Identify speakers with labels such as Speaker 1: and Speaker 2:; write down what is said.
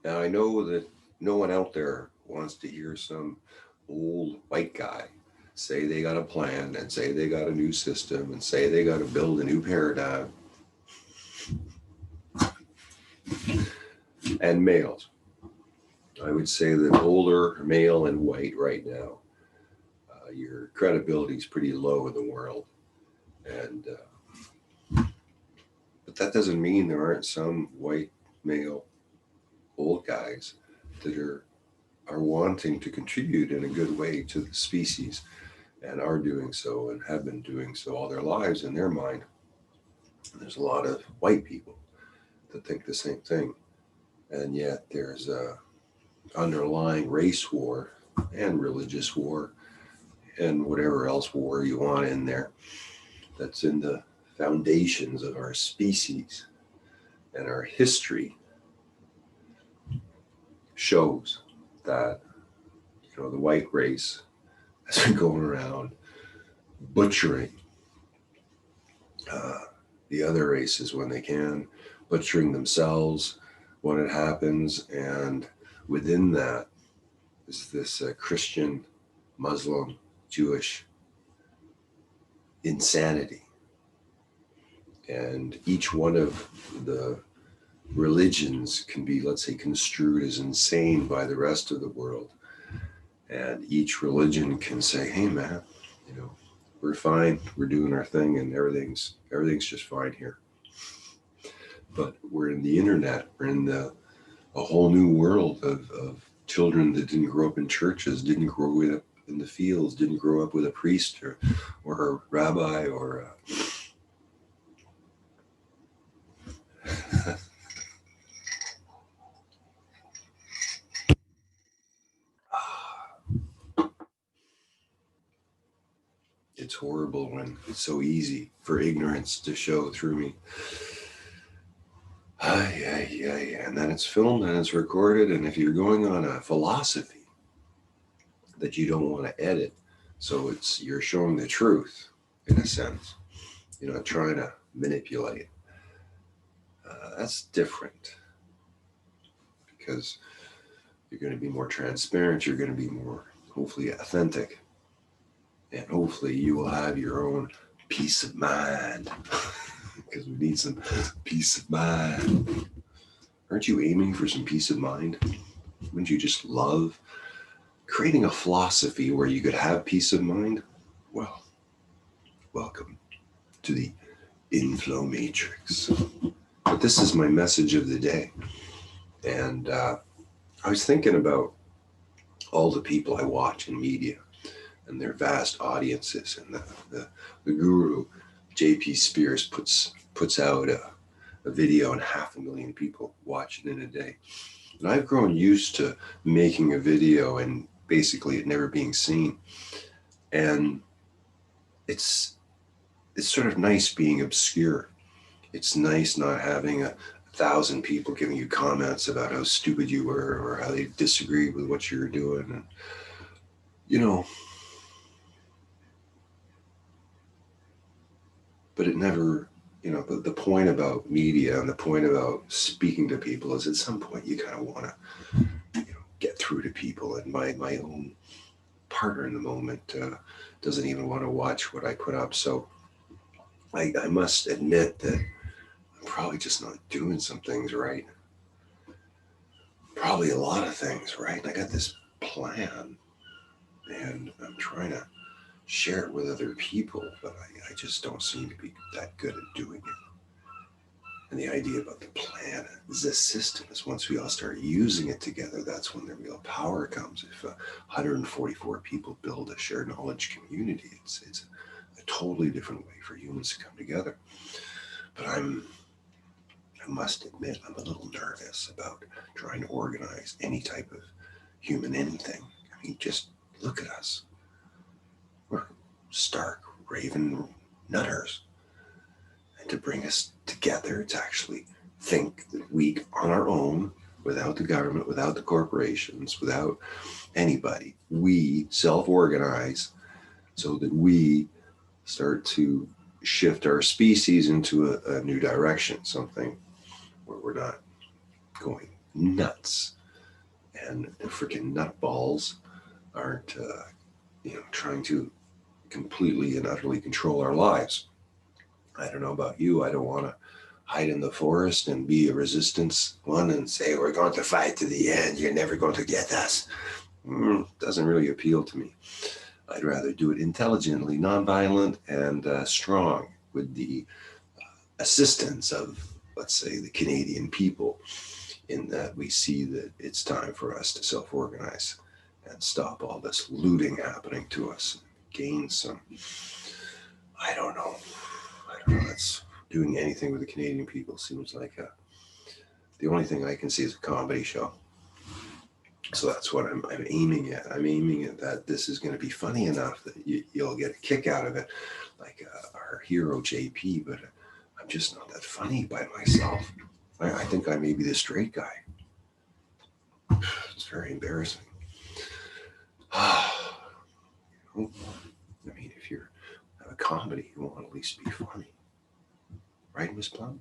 Speaker 1: Now, I know that no one out there wants to hear some old white guy say they got a plan and say they got a new system and say they got to build a new paradigm. And males, I would say that older, male, and white right now, your credibility is pretty low in the world. And but that doesn't mean there aren't some white male old guys that are wanting to contribute in a good way to the species and are doing so and have been doing so all their lives in their mind. And there's a lot of white people that think the same thing, and yet there's a underlying race war and religious war and whatever else war you want in there that's in the foundations of our species, and our history shows that the white race has been going around butchering uh, the other races when they can, butchering themselves when it happens, and within that is this Christian, Muslim, Jewish insanity. And each one of the religions can be, let's say, construed as insane by the rest of the world. And each religion can say, hey, man, you know, we're fine, we're doing our thing, and everything's just fine here. But we're in the internet, we're in a whole new world of children that didn't grow up in churches, didn't grow up in the fields, didn't grow up with a priest or a rabbi or it's horrible when it's so easy for ignorance to show through me. And then it's filmed and it's recorded. And if you're going on a philosophy that you don't want to edit, so you're showing the truth in a sense, you're not trying to manipulate. That's different because you're going to be more transparent. You're going to be more, hopefully, authentic, and hopefully you will have your own peace of mind because we need some peace of mind. Aren't you aiming for some peace of mind? Wouldn't you just love creating a philosophy where you could have peace of mind? Well, welcome to the inflow matrix. But this is my message of the day. And I was thinking about all the people I watch in media and their vast audiences, and the guru J.P. Spears puts out a video and 500,000 people watch it in a day. And I've grown used to making a video and basically it never being seen. And it's sort of nice being obscure. It's nice not having a 1,000 people giving you comments about how stupid you were or how they disagree with what you were doing. And, but it never, the point about media and the point about speaking to people is at some point you kind of want to, get through to people. And my own partner in the moment doesn't even want to watch what I put up. So I must admit that I'm probably just not doing some things right. Probably a lot of things right. I got this plan and I'm trying to share it with other people, but I just don't seem to be that good at doing it. And the idea about the plan, the system, is once we all start using it together, that's when the real power comes. If 144 people build a shared knowledge community, it's a totally different way for humans to come together. But I must admit, I'm a little nervous about trying to organize any type of human anything. I mean, just look at us. We're stark, raven nutters. And to bring us together to actually think that we, on our own, without the government, without the corporations, without anybody, we self-organize so that we start to shift our species into a new direction, something where we're not going nuts and the freaking nutballs aren't, trying to completely and utterly control our lives. I don't know about you. I don't want to hide in the forest and be a resistance one and say, we're going to fight to the end. You're never going to get us. Doesn't really appeal to me. I'd rather do it intelligently, nonviolent, and strong with the assistance of, let's say, the Canadian people, in that we see that it's time for us to self-organize and stop all this looting happening to us, gain some, I don't know, it's doing anything with the Canadian people seems like the only thing I can see is a comedy show. So that's what I'm aiming at. I'm aiming at that this is going to be funny enough that you'll get a kick out of it, like our hero JP, but I'm just not that funny by myself. I think I may be the straight guy. It's very embarrassing. I mean, if you're a comedy, you want to at least be funny. Right, Miss Plum?